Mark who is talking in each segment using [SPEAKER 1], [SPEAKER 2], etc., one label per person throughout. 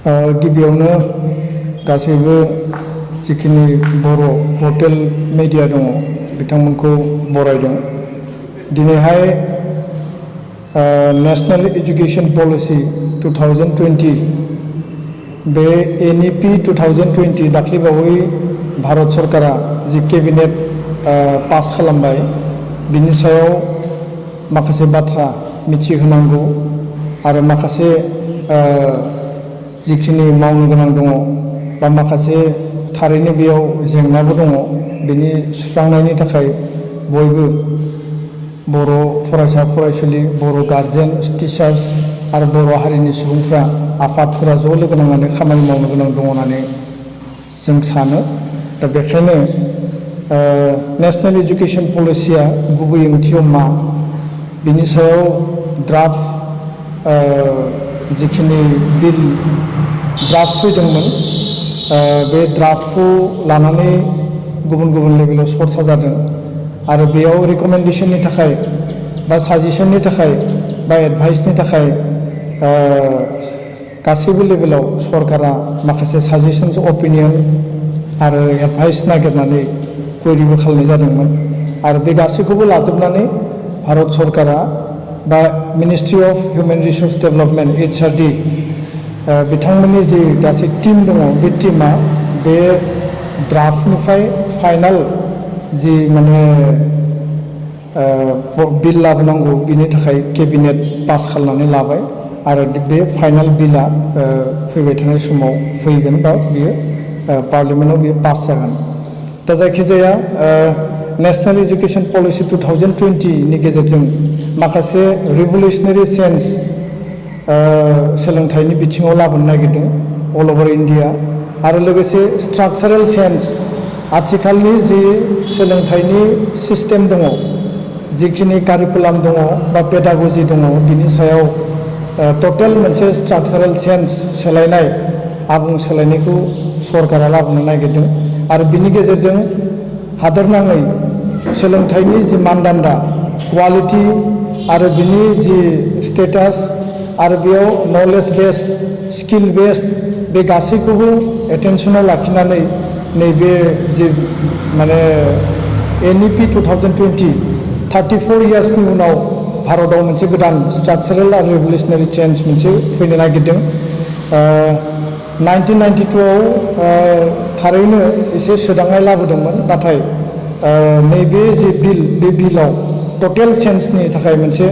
[SPEAKER 1] गिबियावनो गासैबो जिखिनि बर' पर्टेल मिडिया दङ बिथांमोनखौ बरायदों। दिनैहाय नेशनेल एजुकेशन पलिसि 2020 बे NEP 2020 दाख्लैबावै भारत सरकारा जि केबिनेट पास खालामबाय बिनि सायाव माखासे बाथ्रा मिथिहोनांगौ आरो माखासे जिखिनि मावनो गोनां दङ बा माखासे थारैनो बेयाव जेंनाबो दङ बेनि सुस्रांनायनि थाखाय बयबो बर' फरायसा फरायसुलि बर' गार्जेन टिचार्स आरो बर' हारिनि सुबुंफ्रा आफादफोरा ज' लोगो नांनानै खामानि मावनो गोनां दङ होननानै जों सानो। दा बेखायनो नेशनेल एजुकेशन पलिसिया गुबै ओंथियाव मा बिनि सायाव ड्राफ्ट जिखिनि बिल ड्राफ्ट फैदोंमोन बे ड्राफ्टखौ लानानै गुबुन गुबुन लेभेलाव सरसा जादों आरो बेयाव रिकमेन्डेशननि थाखाय बा साजेशननि थाखाय बा एडभाइसनि थाखाय गासैबो लेभेलाव सरकारा माखासे साजेशन्स अपिनियन आरो एडभाइस नागिरनानै कुवेरिबो खालामनाय जादोंमोन आरो बे गासैखौबो लाजोबनानै भारत सरकारा बा ministry of human resource development HRD बिथांमोननि जि गासै टीम दङ बे टीमा बे ड्राफ्टनिफ्राय फाइनाल जि माने बिल लाबोनांगौ बिनि थाखाय केबिनेट पास खालामनानै लाबाय आरो बे फाइनाल बिला फैबाय थानाय समाव फैगोन बा बियो पार्लियामेन्टआव बियो पास जागोन। दा जायखिजाया नेशनेल एजुकेशन पलिसि 2020 नि गेजेरजों माखासे रिभलिउसनारि चेन्ज सोलोंथाइनि बिथिङाव लाबोनो नागिरदों अल अभार इन्डिया आरो लोगोसे स्ट्राक्चारेल चेन्ज आथिखालनि जि सोलोंथाइनि सिस्टेम दङ जिखिनि कारिकुलाम दङ बा पेडागजि दङ बिनि सायाव टटेल मोनसे स्ट्राक्चारेल चेन्ज सोलायनाय आबुं सोलायनायखौ सरकारा लाबोनो नागिरदों आरो बिनि गेजेरजों हादोरनाङै सोलोंथाइनि जि मानदान्दा क्वालिटि आरो बिनि जि स्टेटास आरो बेयाव नलेज बेस स्किल बेस बे गासैखौबो एटेनसनाव लाखिनानै नैबे जि माने NEP 2020 34 इयार्सनि उनाव भारताव मोनसे गोदान स्ट्राक्चारेल आरो रिभलिउसनारि चेन्ज मोनसे फैनो नागिरदों। 1992आव थारैनो एसे सोदांनाय लाबोदोंमोन नाथाय नैबे जि बिल बे बिलाव टटेल चेन्जनि थाखाय मोनसे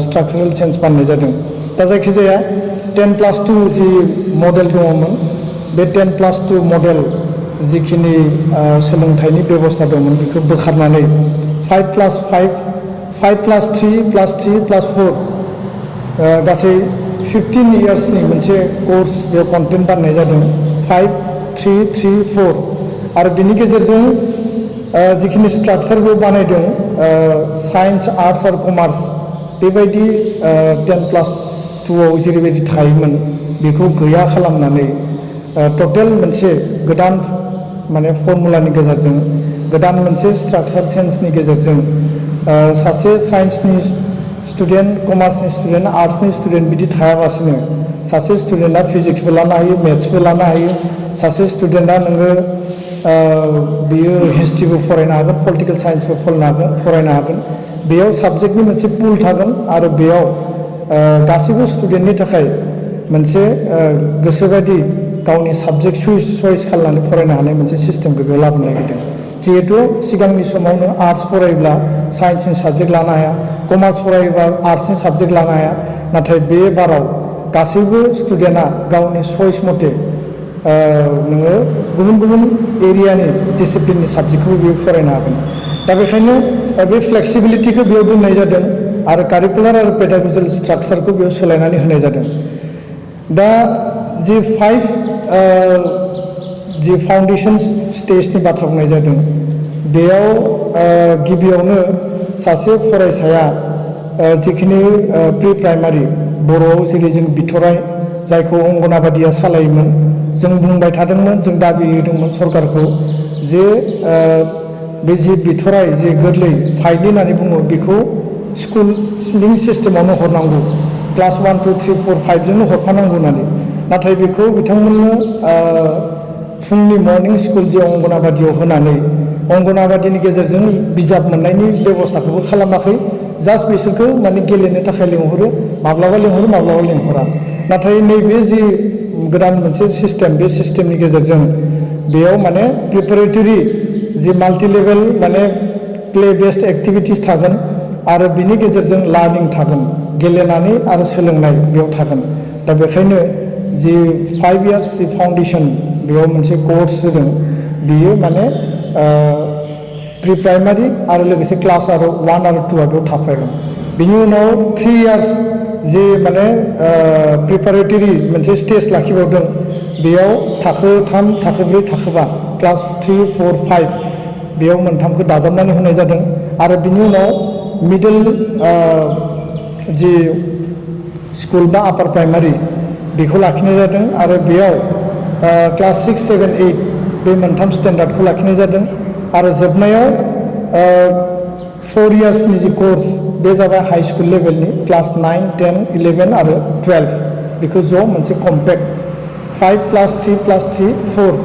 [SPEAKER 1] स्ट्राक्चारेल चेन्ज बानायनाय जादों। दा जायखिजाया 10+2 जि मडेल दङमोन बे 10+2 मडेल जिखिनि सोलोंथाइनि बेबस्था दंमोन बेखौ बोखारनानै 5+5 5+3+3+4 गासै 15 इयार्सनि मोनसे कोर्स बेयाव कन्टेन्ट बानायनाय जादों 5-3-3-4 आरो बिनि गेजेरजों जिखिनि स्ट्राक्चार बेयाव बानायदों साइन्स आर्ट्स आरो कमार्स बेबायदि 10+2आव जेरैबायदि थायोमोन बेखौ गैया खालामनानै टटेल मोनसे गोदान माने फर्मुलानि गेजेरजों गोदान मोनसे स्ट्राक्चार चेन्जनि गेजेरजों सासे साइन्सनि स्टुडेन्ट कमार्सनि स्टुडेन्ट आर्ट्सनि स्टुडेन्ट बिदि थायाबासिनो सासे स्टुडेन्टआ फिजिक्सबो लानो हायो मेथ्सबो लानो हायो सासे स्टुडेन्टआ नोङो बियो हिस्ट्रिबो फरायनो हागोन पलिटिकेल साइन्सबो फरायनो हागोन बेयाव साबजेक्टनि मोनसे पुल थागोन आरो बेयाव गासैबो स्टुडेन्टनि थाखाय मोनसे गोसोबायदि गावनि साबजेक्ट चयस खालामनानै फरायनो हानाय मोनसे सिस्टेमखौ बेयाव लाबोनो नागिरदों। जिहेतु सिगांनि समाव नों आर्ट्स फरायोब्ला साइन्सनि साबजेक्ट लानो हाया कमार्स फरायोब्ला आर्ट्सनि साबजेक्ट लानो हाया नाथाय बे बाराव गासैबो स्टुडेन्टआ गावनि चयस मथे नोङो गुबुन गुबुन एरियानि डिसिप्लिननि साबजेक्टखौबो बेयाव फरायनो हागोन। दा बेखायनो बे फ्लेक्सिबिलिटिखौ बेयाव दोननाय जादों आरो कारिकुलार आरो पेडागजिकेल स्ट्राक्चारखौ बेयाव सोलायनानै होनाय जादों। दा जि 5 जि फाउन्डेशन स्टेजनि बाथ्रा बुंनाय जादों बेयाव गिबियावनो सासे फरायसाया जिखिनि प्रि प्राइमारि बर'आव जेरै जों बिथराइ जायखौ अंगनाबादिया सालायोमोन जों बुंबाय थादोंमोन जों दाबि होदोंमोन सरकारखौ जे बे जि बिथराइ जे गोरलै फाइलि होननानै बुङो बेखौ स्कुल लिंक सिस्टेमावनो हरनांगौ क्लास 1, 2, 3, 4, 5 जोंनो हरफानांगौ होननानै नाथाय बेखौ बिथांमोननो फुंनि मर्निं स्कुल जे अंगनाबादियाव होनानै अंगनाबादिनि गेजेरजों बिजाब मोननायनि बेबस्थाखौबो खालामाखै जास्ट बिसोरखौ माने गेलेनो थाखाय लिंहरो माब्लाबा लिंहरा नाथाय नैबे जि गोदान मोनसे सिस्टेम बे सिस्टेमनि गेजेरजों बेयाव माने प्रिपारेटरि जि माल्टि लेभेल माने प्ले बेस्ड एक्टिभिटिस थागोन आरो बिनि गेजेरजों लार्निं थागोन गेलेनानै आरो सोलोंनाय बेयाव थागोन दा बेखायनो जि 5 इयार्स जि फाउन्डेसन बेयाव मोनसे कोर्स होदों बियो माने प्रि प्राइमारि आरो लोगोसे क्लास आरो 1 आरो 2 बेयाव थाफायगोन बिनि उनाव 3 इयार्स जि माने प्रिपारेटरि मोनसे स्टेज लाखिबावदों बेयाव थाखो 3 थाखो 4 थाखो 5 क्लास 3 4 5 बेयाव मोनथामखौ दाजाबनानै होनाय जादों आरो बिनि उनाव मिडल जि स्कुल बा आपार प्राइमारि बेखौ लाखिनाय जादों आरो बेयाव क्लास 6 7 8 बे मोनथाम स्टेन्डार्डखौ लाखिनाय जादों आरो जोबनायाव 4 इयार्सनि जि कोर्स बे जाबाय हाई स्कुल लेभेलनि क्लास 9 10 11 आरो 12 बेखौ ज' मोनसे कम्पेक्ट 5+3+3 4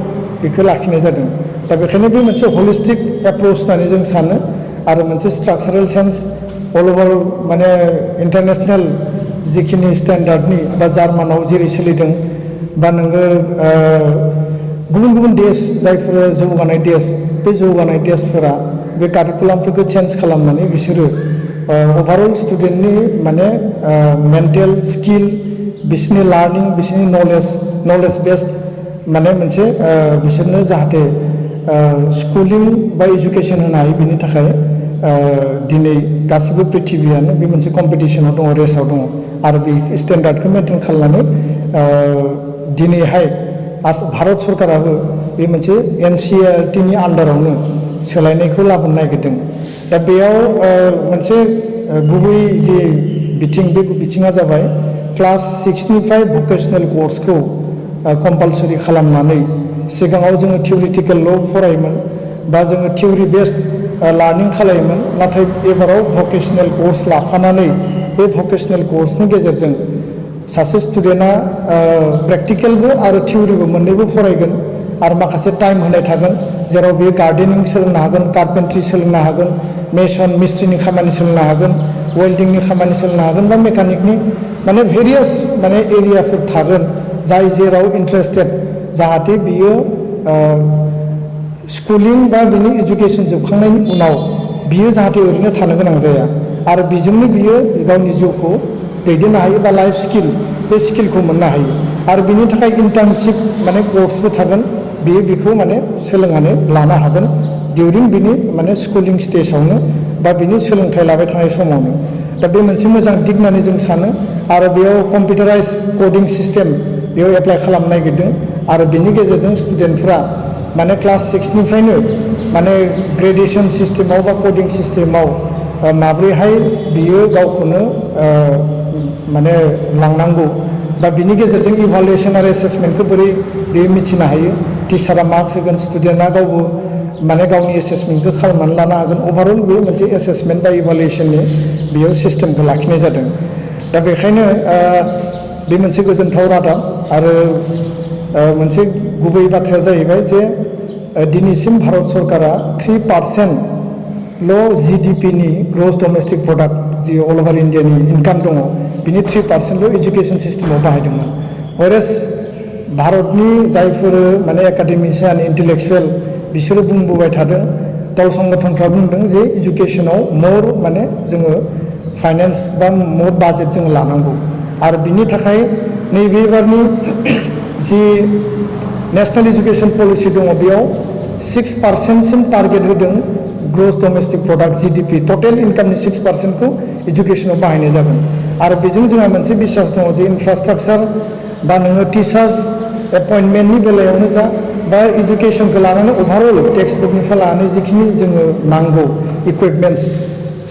[SPEAKER 1] बेखौ लाखिनाय जादों दा बेखायनो बे मोनसे हलिस्टिक एप्रोच होननानै जों सानो आरो मोनसे स्ट्राक्चारेल सेन्स अल ओभार माने इन्टारनेशनेल जिखिनि स्टेन्डार्डनि बा जार्मानाव जेरै सोलिदों बा नोङो गुबुन गुबुन देश जायफोर जौगानाय देश बे जौगानाय देशफोरा बे कारिकुलामफोरखौ चेन्ज खालामनानै बिसोरो ओभारअल स्टुडेन्टनि माने मेन्टेल स्किल बिसोरनि लार्निं बिसोरनि नलेज बेस्ड माने मोनसे बिसोरनो जाहाथे स्कुलिं बा एजुकेसन होनो हायो बिनि थाखाय दिनै गासिबो पृथिबियानो बे मोनसे कम्पिटिसनाव दङ रेसाव दङ आरो बे स्टेन्डार्डखौ मेनटेन खालामनानै दिनैहाय भारत सरकाराबो बे मोनसे NCERTनि आन्डारावनो सोलायनायखौ लाबोनो नागिरदों दा बेयाव मोनसे गुबै जि बिथिं बे बिथिङा जाबाय क्लास 6निफ्राय भकेसनेल कर्सखौ कम्पालसरि खालामनानै सिगाङाव जोङो थिउरिटिकेलल' फरायोमोन बा जोङो थिउरि बेस्ड लार्निं खालायोमोन नाथाय एबाराव भकेसनेल कर्स लाफानानै बे भकेसनेल कर्सनि गेजेरजों सासे स्टुडेन्टआ प्रेक्टिकेलबो आरो थिउरिबो मोननैबो फरायगोन आरो माखासे टाइम होनाय थागोन जेराव बे गार्डेनिं सोलोंनो हागोन कार्पेन्ट्रि सोलोंनो हागोन मेसन मिस्ट्रिनि खामानि सोलोंनो हागोन वेल्डिंनि खामानि सोलोंनो हागोन बा मेकानिकनि माने भेरियास माने एरियाफोर थागोन जाय जेराव इन्टारेस्टेड जाहाथे बियो स्कुलिं बा बिनि एजुकेसन जोबखांनायनि उनाव बियो जाहाथे ओरैनो थानो गोनां जाया आरो बेजोंनो बियो गावनि जिउखौ दैदेननो हायो बा लाइफ स्किल बे स्किलखौ मोननो हायो आरो बिनि थाखाय इन्टार्नशिप माने कर्सबो थागोन बियो बेखौ माने सोलोंनानै लानो हागोन डिउरिं बिनि माने स्कुलिं स्टेजावनो बा बिनि सोलोंथाइ लाबाय थानाय समावनो दा बे मोनसे मोजां दिग होननानै जों सानो आरो बेयाव कम्पिउटाराइज कडिं सिस्टेम बेयाव एप्लाइ खालामनो नागिरदों आरो बिनि गेजेरजों स्टुडेन्टफ्रा माने क्लास 6निफ्रायनो माने ग्रेजुएसन सिस्टेमाव बा कडिं सिस्टेमाव माब्रैहाय बियो गावखौनो माने लांनांगौ बा बिनि गेजेरजों इभालुएसन आरो एसेसमेन्टखौ बोरै बे मिथिनो हायो टिचारा मार्क्स होगोन स्टुडेन्टआ गावबो माने गावनि एसेसमेन्टखौ खालामनानै लानो हागोन ओभारअल बे मोनसे एसेसमेन्ट बा इभालुएसननि बेयाव सिस्टेमखौ लाखिनाय जादों दा बेखायनो बे मोनसे गोजोनथाव रादाब आरो मोनसे गुबै बाथ्राया जाहैबाय जे दिनैसिम भारत सरकारा 3%ल' GDPनि ग्रस डमेस्टिक प्रडाक्ट जि अल ओभार इन्डियानि इनकाम दङ बिनि 3%ल' एजुकेसन सिस्टेमाव बाहायदोंमोन हरेस भारतनि जायफोर माने एकाडेमिसियान इन्टेलेक्सुवेल बिसोरो बुंबोबाय थादों दल संगठनफ्रा बुंदों जे एजुकेसनाव मर माने जोङो फाइनेन्स बा मर बाजेट जोङो लानांगौ आरो बिनि थाखाय नैबे बारनि जि नेशनेल एजुकेसन पलिसि दङ बेयाव 6%सिम टारगेट होदों ग्रस डमेस्टिक प्रडाक्ट GDP टटेल इनकामनि 6%खौ एजुकेसनाव बाहायनाय जागोन आरो बेजों जोंहा मोनसे बिसास दङ जे इनफ्रास्ट्राक्चार बा नोङो टिचार्स एपइन्टमेन्टनि बेलायावनो जा बा एजुकेसनखौ लानानै ओभारअल टेक्सट बुकनिफ्राय लानानै जिखिनि जोङो नांगौ इकुइपमेन्ट्स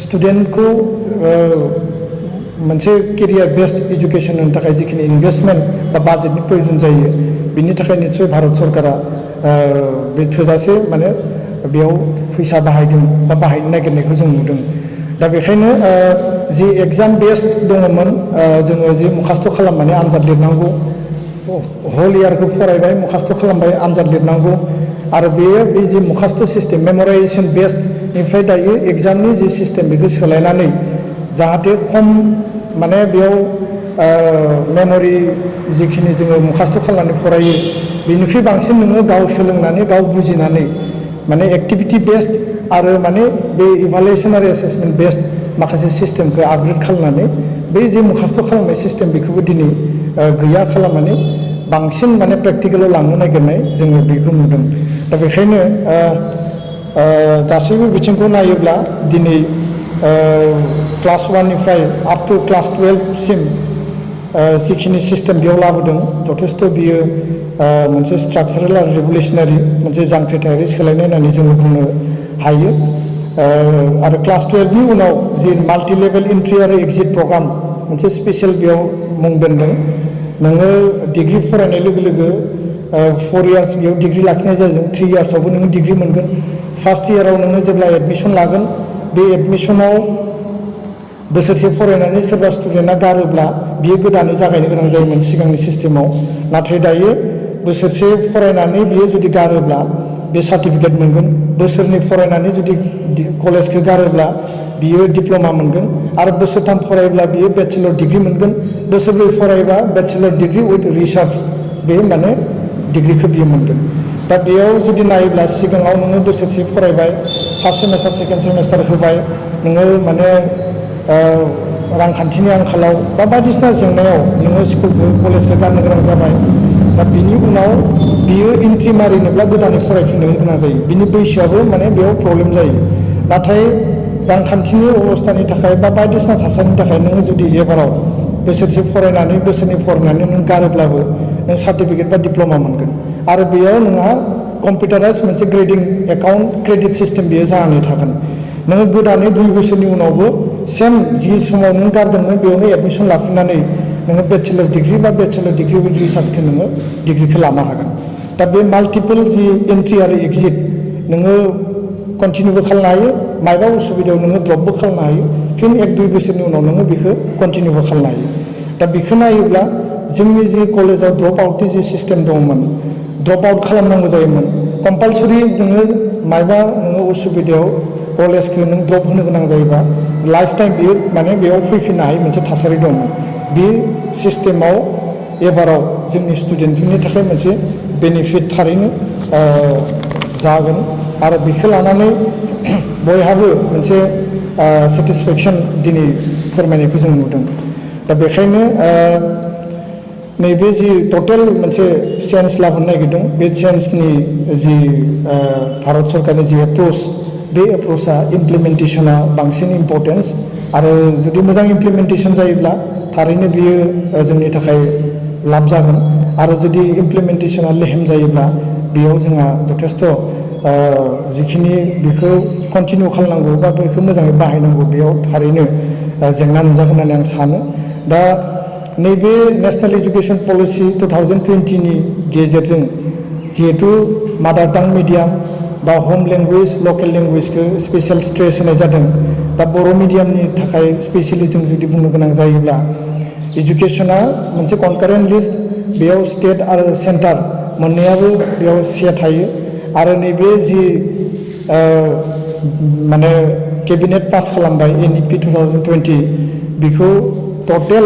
[SPEAKER 1] स्टुडेन्टखौ मोनसे केरियार बेस्ड एजुकेसन होनो थाखाय जिखिनि इनभेस्टमेन्ट बा बाजेटनि प्रयोजन जायो बिनि थाखाय निस्सय भारत सरकारा बे थोजासे माने बेयाव फैसा बाहायदों बा बाहायनो नागिरनायखौ जों नुदों दा बेखायनो जि एग्जाम बेस्ड दङमोन जोङो जि मुखास्थ' खालामनानै आनजाद लिरनांगौ हल इयारखौ फरायबाय मुखास्त' खालामबाय आनजाद लिरनांगौ आरो बे जि मुखास्त' सिस्टेम मेमराइजेसन बेस्डनिफ्राय दायो एग्जामनि जि सिस्टेम बेखौ सोलायनानै जाहाथे खम माने बेयाव मेमरि जिखिनि जोङो मुखास्त' खालामनानै फरायो बेनिख्रुइ बांसिन नोङो गाव सोलोंनानै गाव बुजिनानै माने एक्टिभिटि बेस्ड आरो माने बे इभालुएसन आरो एसेसमेन्ट बेस्ड माखासे सिस्टेमखौ आपग्रेड खालामनानै बै जे मुखास्त' खालामनाय सिस्टेम बेखौबो दिनै गैया खालामनानै बांसिन माने प्रेक्टिकेलाव लांनो नागिरनाय जोङो बेखौ नुदों दा बेखायनो गासैबो बिथिंखौ नायोब्ला दिनै क्लास 1निफ्राय आप टु क्लास 12सिम जिखिनि सिस्टेम बेयाव लाबोदों जथेस्थ' बियो मोनसे स्ट्राक्चारेल आरो रेगुलेसनारि मोनसे जांख्रिथायारि सोलायनाय होननानै जोङो बुंनो हायो आरो क्लास 12नि उनाव जि माल्टि लेभेल एन्ट्रि आरो एग्जिट प्रग्राम मोनसे स्पेसियेल बेयाव मुं दोनदों नोङो डिग्री फरायनाय लोगो लोगो 4 इयार्स बेयाव डिग्री लाखिनाय जादों 3 इयार्सआवबो नोङो डिग्री मोनगोन फार्स्ट इयाराव नोङो जेब्ला एडमिसन लागोन बे एडमिसनाव बोसोरसे फरायनानै सोरबा स्टुडेन्टआ गारोब्ला बियो गोदानै जागायनो गोनां जायोमोन सिगांनि सिस्टेमाव नाथाय दायो बोसोरसे फरायनानै बियो जुदि गारोब्ला बे सार्टिफिकेट मोनगोन बोसोरनै फरायनानै जुदि कलेजखौ गारोब्ला बियो डिप्ल'मा मोनगोन आरो बोसोरथाम फरायब्ला बियो बेचेलर डिग्री मोनगोन बोसोरब्रै फरायबा बेचेलर डिग्री विथ रिसार्च बे माने डिग्रीखौ बियो मोनगोन दा बेयाव जुदि नायोब्ला सिगाङाव नोङो बोसोरसे फरायबाय फार्स्ट सेमेस्टार सेकेन्ड सेमेस्टार होबाय नोङो माने रांखान्थिनि आंखालाव बा बायदिसिना जेंनायाव नोङो स्कुलखौ कलेजखौ गारनो गोनां जाबाय दा बिनि उनाव बियो एन्ट्रि मारिनोब्ला गोदानै फरायफिननो गोनां जायो बिनि बैसोआबो माने बेयाव प्रब्लेम जायो नाथाय रांखान्थिनि अबस्थानि थाखाय बा बायदिसिना थासारिनि थाखाय नोङो जुदि एबाराव बोसोरसे फरायनानै बोसोरनै फरायनानै नों गारोब्लाबो नों सार्टिफिकेट बा डिप्ल'मा मोनगोन आरो बेयाव नोंहा कम्पिउटाराइज मोनसे ग्रेडिं एकाउन्ट क्रेडिट सिस्टेम बेयो जानानै थागोन नोङो गोदानै 2 बोसोरनि उनावबो सेम जि समाव नों गारदोंमोन बेयावनो एडमिसन लाफिननानै नोङो बेचेलर डिग्री बा बेचेलर डिग्री विथ रिसार्चखौ नोङो डिग्रीखौ लानो हागोन दा बे माल्टिपोल जि एन्ट्रि आरो एग्जिट नोङो कन्टिनिउबो खालामनो हायो मायबा उसुबिदायाव नोङो ड्रपबो खालामनो हायो फिन 1-2 बोसोरनि उनाव नोङो बेखौ कन्टिनिउबो खालामनो हायो दा बेखौ नायोब्ला जोंनि जि कलेजाव ड्रप आउटनि जि सिस्टेम दंमोन ड्रप आउट खालामनांगौ जायोमोन कम्पालसरि नोङो मायबा नोङो उसुबिदायाव कलेजखौ नों ड्रप होनो गोनां जायोबा लाइफ टाइम बियो माने बेयाव फैफिननो हायै मोनसे थासारि दंमोन बे सिस्टेमाव एबाराव जोंनि स्टुडेन्टफोरनि थाखाय मोनसे बेनिफिट थारैनो जागोन आरो बेखौ लानानै बयहाबो मोनसे सेटिसफेक्सन दिनै फोरमायनायखौ जों नुदों दा बेखायनो नैबे जि टटेल मोनसे चेन्ज लाबोनो नागिरदों बे चेन्जनि जि भारत सरकारनि जि एप्रोच बे एप्रोचआ इमप्लिमेन्टेसना बांसिन इम्पर्टेन्स आरो जुदि मोजां इमप्लिमेन्टेसन जायोब्ला थारैनो बियो जोंनि थाखाय लाब जागोन आरो जुदि इमप्लिमेन्टेसना लेहेम जायोब्ला बेयाव जोंहा जथेस्थ' जिखिनि बेखौ कन्टिनिउ खालामनांगौ बा बेखौ मोजाङै बाहायनांगौ बेयाव थारैनो जेंना नुजागोन होननानै आं सानो दा नैबे नेशनेल एजुकेशन पलिसि 2020नि गेजेरजों जिहेतु मादार टां मिडियाम बा हम लेंगुवेज लकेल लेंगुवेजखौ स्पेसियेल स्ट्रेस होनाय जादों दा बर' मिडियामनि थाखाय स्पेसियेलि जों जुदि बुंनो गोनां जायोब्ला एजुकेशना मोनसे कनकारेन्ट लिस्ट बेयाव स्टेट आरो सेन्टार मोननैयाबो बेयाव से थायो आरो नैबे जि माने केबिनेट पास खालामबाय NEP 2020 बेखौ टटेल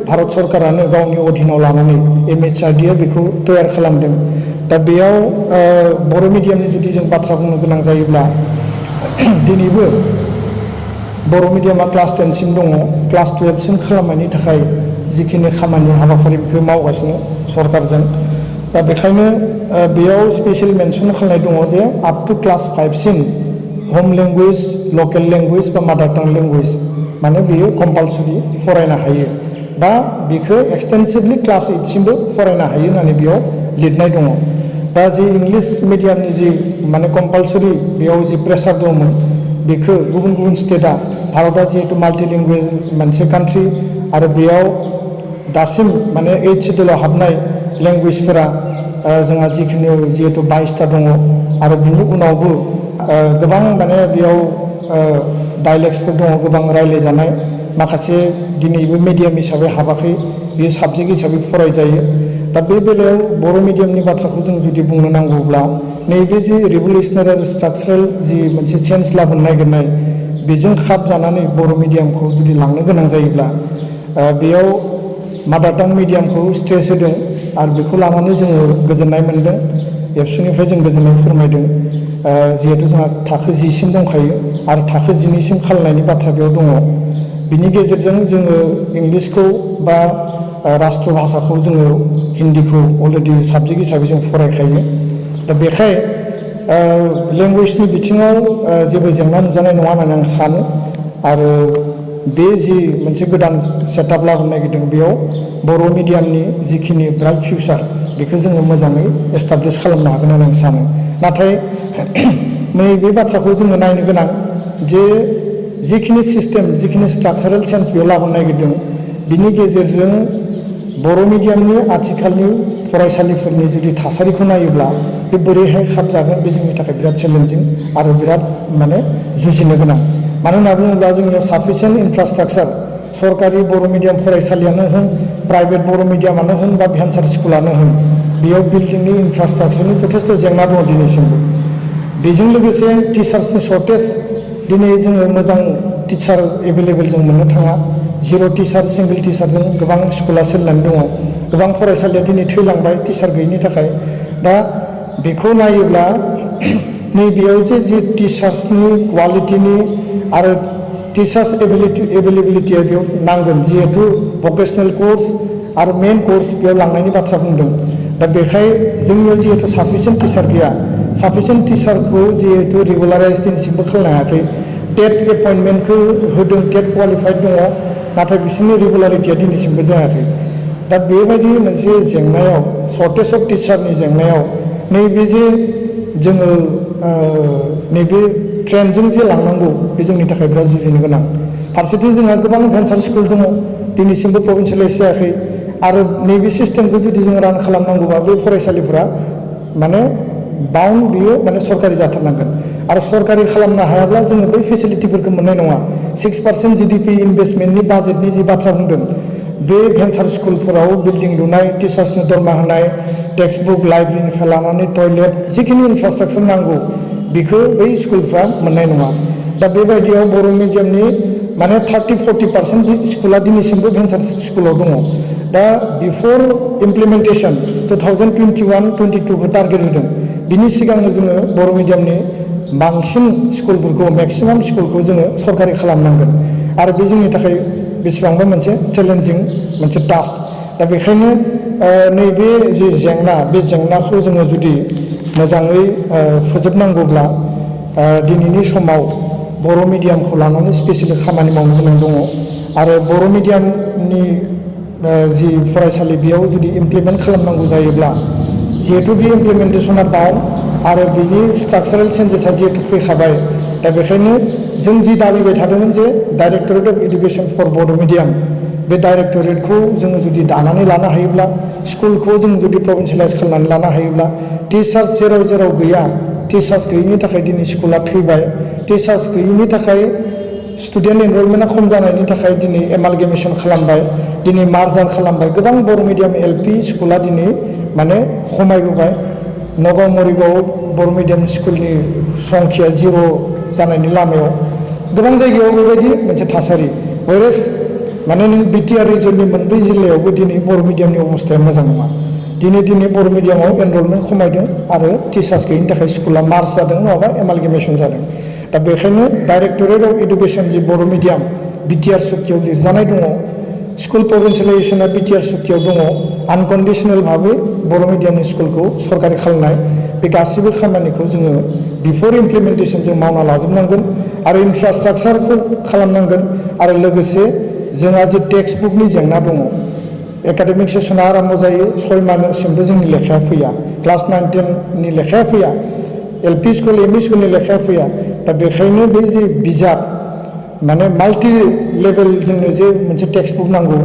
[SPEAKER 1] भारत सरकारानो गावनि अधीनाव लानानै MHRDआ बेखौ तयार खालामदों दा बेयाव बर' मिडियामनि जुदि जों बाथ्रा बुंनो गोनां जायोब्ला दिनैबो बर' मिडियामा क्लास 10सिम दङ क्लास 12सिम खालामनायनि थाखाय जिखिनि खामानि हाबाफारि बेखौ मावगासिनो सरकारजों दा बेखायनो बेयाव स्पेसियेल मेनसन खालामनाय दङ जे आप टु क्लास 5सिम हम लेंगुवेज लकेल लेंगुवेज बा मादार टां लेंगुवेज माने बेयो कम्पालसरि फरायनो हायो बा बेखौ एक्सटेन्सिभलि क्लास 8सिमबो फरायनो हायो होननानै बेयाव लिरनाय दङ दा जि इंलिश मिडियामनि जि माने कम्पालसरि बेयाव जि प्रेसार दंमोन बेखौ गुबुन गुबुन स्टेटआ भारतआ जिहेतु माल्टि लेंगुवेज मोनसे कान्ट्रि आरो बेयाव दासिम माने 8 सिडुलाव हाबनाय लेंगुवेजफोरा जोंहा जिखिनि जिहेतु 22टा दङ आरो बिनि उनावबो गोबां माने बेयाव डाइलेक्ट्सफोर दङ गोबां रायज्लायजानाय माखासे दिनैबो मिडियाम हिसाबै हाबाखै बेयो साबजेक्ट हिसाबै फरायजायो दा बे बेलायाव बर' मिडियामनि बाथ्राखौ जों जुदि बुंनो नांगौब्ला नैबे जि रिभलिउसनारि आरो स्ट्राक्चारेल जि मोनसे चेन्ज लाबोनो नागिरनाय बेजों खाब जानानै बर' मिडियामखौ जुदि लांनो गोनां जायोब्ला बेयाव मादार टां मिडियामखौ स्ट्रेस होदों आरो बेखौ लानानै जोङो गोजोननाय मोनदों। एबसुनिफ्राय जों गोजोननाय फोरमायदों जिहेतु जोंहा थाखो 10 सिम दंखायो आरो थाखो 12 सिम खालामनायनि बाथ्रा बेयाव दङ। बिनि गेजेरजों जोङो इंलिसखौ बा राष्ट्र भाषाखौ जोङो हिन्दीखौ अलरेडि साबजेक्ट हिसाबै जों फरायखायो। दा बेखाय लेंगुवेजनि बिथिङाव जेबो जेंना नुजानाय नङा होननानै आं सानो आरो बे जि मोनसे गोदान सेटआप लाबोनो नागिरदों बेयाव बर' मिडियामनि जिखिनि ब्राइट फिउचार बेखौ जोङो मोजाङै एस्टाब्लिश खालामनो हागोन होननानै आं सानो। नाथाय नैबे बाथ्राखौ जोङो नायनो गोनां जे जिखिनि सिस्टेम जिखिनि स्ट्राक्चारेल चेन्ज बेयाव लाबोनो नागिरदों बिनि गेजेरजों बर' मिडियामनि आथिखालनि फरायसालिफोरनि जुदि थासारिखौ नायोब्ला बे बोरैहाय खाब जागोन बे जोंनि थाखाय बिराद चेलेन्जिं आरो बिराद जुजिनो गोनां। मानो होनना बुङोब्ला जोंनियाव साफिसियेन्ट इनफ्रास्ट्राक्चार सरकारि बर' मिडियाम फरायसालियानो होन प्राइभेट बर' मिडियामानो होन बा भेन्सार स्कुलानो होन बेयाव बिल्डिंनि इनफ्रास्ट्राक्चारनि जथेस्थ' जेंना दङ दिनैसिमबो। बेजों लोगोसे टिचार्सनि सर्टेज दिनै जोङो मोजां टिचार एभेलेबेल जों मोननो थाङा। जिर' टिचार सिंगल टिचारजों गोबां स्कुला सोलिनानै दङ। गोबां फरायसालिया दिनै थैलांबाय टिचार गैयिनि थाखाय। दा बेखौ नायोब्ला नैबेयाव जे टिचार्सनि क्वालिटिनि आरो टिचार्स एभेलेबिलिटिया बेयाव नांगोन जिहेतु भकेसनेल कर्स आरो मेन कर्स बेयाव लांनायनि बाथ्रा बुंदों। दा बेखाय जोंनियाव जिहेतु साफिसियेन्ट टिचार गैया साफिसियेन्ट टिचारखौ जिहेतु रेगुलाराइज दिनैसिमबो खालामनो हायाखै। टेट एपइन्टमेन्टखौ होदों टेट क्वालिफाइड दङ नाथाय बिसोरनि रेगुलारिटिया दिनैसिमबो जायाखै। दा बेबायदि मोनसे जेंनायाव सर्टेज अफ टिचारनि जेंनायाव नैबे जे जोङो नैबे ट्रेन्डजों जे लांनांगौ बे जोंनि थाखाय बिराद जुजिनो गोनां। फारसेथिं जोंहा गोबां भेन्सार स्कुल दङ दिनैसिमबो प्रभिन्सियेलाइज जायाखै आरो नैबे सिस्टेमखौ जुदि जों रान खालामनांगौबा बे फरायसालिफोरा बाउन्ड बियो सरकारि जाथारनांगोन आरो सरकारि खालामनो हायाब्ला जोङो बै फेसिलिटिफोरखौ मोननाय नङा। 6% GDP इनभेस्टमेन्टनि बाजेटनि जि बाथ्रा बुंदों बे भेन्सार स्कुलफोराव बिल्डिं लुनाय टिचार्सनो दरमा होनाय टेक्सट बुक लाइब्रेरिनिफ्राय लानानै टयलेट जिखिनि इनफ्रास्ट्राक्चार नांगौ बेखौ बै स्कुलफ्रा मोननाय नङा। दा बेबायदियाव बर' मिडियामनि 30-40% स्कुला दिनैसिमबो भेन्सार स्कुलाव दङ। दा बिफोर इमप्लिमेन्टेसन 2021-22 टारगेट होदों बिनि सिगांनो जोङो बर' मिडियामनि बांसिन स्कुलफोरखौ मेक्सिमाम स्कुलखौ जोङो सरकारि खालामनांगोन आरो बे जोंनि थाखाय बेसेबांबा मोनसे चेलेन्जिं मोनसे टास्क। दा बेखायनो नैबे जि जेंना बे जेंनाखौ जोङो जुदि मोजाङै फोजोबनांगौब्ला दिनैनि समाव बर' मिडियामखौ लानानै स्पेसियेलि खामानि मावनो गोनां दङ आरो बर' मिडियामनि जि फरायसालि बेयाव जुदि इमप्लिमेन्ट खालामनांगौ जायोब्ला जिहेतु बे इमप्लिमेन्टेसना बाव आरो बिनि स्ट्राक्चारेल चेन्जेसा जिहेतु फैखाबाय दा बेखायनो जों जि दाबिबाय थादोंमोन जे directorate of education for Bodo' medium बे डाइरेक्टरेटखौ जोङो जुदि दानानै लानो हायोब्ला स्कुलखौ जों जुदि प्रभिन्सियेलाइज खालामनानै लानो हायोब्ला टिचार्स जेराव जेराव गैया टिचार्स गैयिनि थाखाय दिनै स्कुला थैबाय टिचार्स गैयिनि थाखाय स्टुडेन्ट एनरलमेन्टआ खम जानायनि थाखाय दिनै एमालगेमेसन खालामबाय दिनै मार्जार खालामबाय गोबां बर' मिडियाम LP स्कुला दिनै खमायबोबाय। नगाव मरिगाव बर' मिडियाम स्कुलनि संख्या 0 जानायनि लामायाव गोबां जायगायाव बेबायदि मोनसे थासारि वेरेस नों बिटिआर रिजननि मोनब्रै जिल्लायावबो दिनै बर' मिडियामनि अबस्थाया मोजां नङा। दिनै बर' मिडियामाव एनरलमेन्ट खमायदों आरो टिचार्स गैयिनि थाखाय स्कुला मार्ज जादों नङाबा एमालगेमेसन जादों। दा बेखायनो डाइरेक्टरेट अफ इडुकेसन जि बर' मिडियाम बिटिआर सुक्तियाव लिरजानाय दङ स्कुल प्रभिन्सियेलाइजेसना बिटिआर सुक्तियाव दङ आनकन्डिसनेल भाबै बर' मिडियामनि स्कुलखौ सरकारि खालामनाय बे गासिबो खामानिखौ जोङो बिफोर इमप्लिमेन्टेसन जों मावना लाजोबनांगोन आरो इनफ्रास्ट्राक्चारखौ खालामनांगोन आरो लोगोसे जोंहा जे टेक्सट बुकनि जेंना दङ एकाडेमिक सेसना आरम्भ जायो 6 माससिमबो जोंनि लेखाया फैया क्लास 9-10नि लेखाया फैया LP स्कुल ME स्कुलनि लेखाया फैया। दा बेखायनो बे जे बिजाब माल्टि लेभेल जोंनो जे मोनसे टेक्सट बुक नांगौ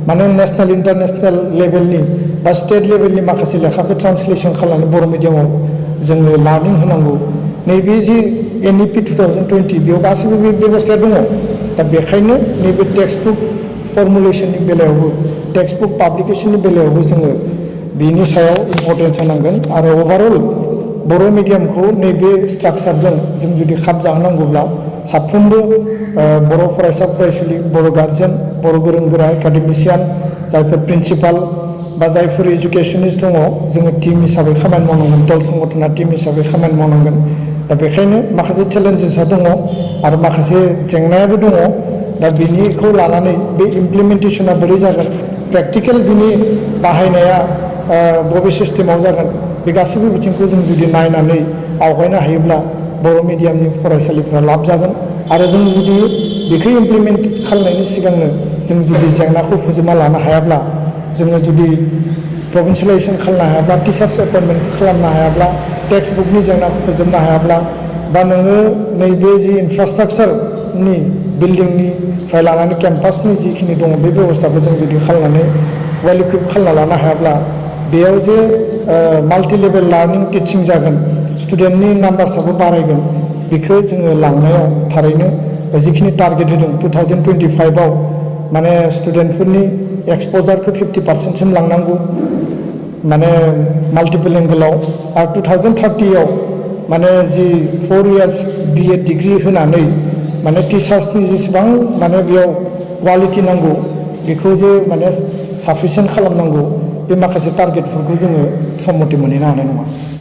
[SPEAKER 1] नेसनेल इन्टारनेसनेल लेभेलनि बा स्टेट लेभेलनि माखासे लेखाखौ ट्रान्सलेसन खालामनानै बर' मिडियामाव जोङो लार्निं होनांगौ। नैबे जि NEP 2020 बेयाव गासैबो बे बेबस्थाया दङ। दा बेखायनो नैबे टेक्सट बुक फर्मुलेसननि बेलायावबो टेक्सट बुक पाब्लिकेसननि बेलायावबो जोङो बिनि सायाव इम्पर्टेन्स होनांगोन आरो ओभारअल बर' मिडियामखौ नैबे स्ट्राक्चारजों जों जुदि खाब जाहोनांगौब्ला साफ्रोमबो बर' फरायसा फरायसुलि बर' गार्जेन बर' गोरों गोरा एकाडेमिशियान जायफोर प्रिन्सिपाल बा जायफोर एजुकेसनिस्ट दङ जोङो टीम हिसाबै खामानि मावनांगोन दल संगठना टीम हिसाबै खामानि मावनांगोन दा बेखायनो माखासे चेलेन्जेसआ दङ आरो माखासे जेंनायाबो दङ दा बिनिखौ लानानै बे इमप्लिमेन्टेसना बोरै जागोन प्रेक्टिकेल बिनि बाहायनाया बबे सिस्टेमाव जागोन बे गासैबो बिथिंखौ जों जुदि नायनानै आवगायनो हायोब्ला बर' मिडियामनि फरायसालिफ्रा लाब जागोन आरो जों जुदि बेखौ इमप्लिमेन्ट खालामनायनि सिगांनो जों जुदि जेंनाखौ फोजोबना लानो हायाब्ला जोङो जुदि प्रभिन्सियेलाइजेसन खालामनो हायाब्ला टिचार्स एपइन्टमेन्टखौ खालामनो हायाब्ला टेक्सट बुकनि जेंनाखौ फोजोबनो हायाब्ला बा नोङो नैबे जि इनफ्रास्ट्राक्चारनि बिल्डिंनिफ्राय लानानै केम्पासनि जिखिनि दङ बे बेबस्थाखौ जों जुदि खालामनानै वेल इकुइप खालामना लानो हायाब्ला बेयाव जे माल्टि लेभेल लार्निं टिचिं जागोन स्टुडेन्टनि नाम्बार्सआबो बारायगोन बेखौ जोङो लांनायाव थारैनो जिखिनि टारगेट होदों 2025आव माने स्टुडेन्टफोरनि एक्सप'जारखौ 50% लांनांगौ माने माल्टिपल एंगेलाव आरो 2030आव माने जि 4 इयार्स BA डिग्री होनानै माने टिचार्सनि जेसेबां माने बेयाव क्वालिटि नांगौ बेखौ जे माने साफिसियेन्ट खालामनांगौ बे माखासे टारगेटफोरखौ जोङो सम मथे मोनहैनो हानाय नङा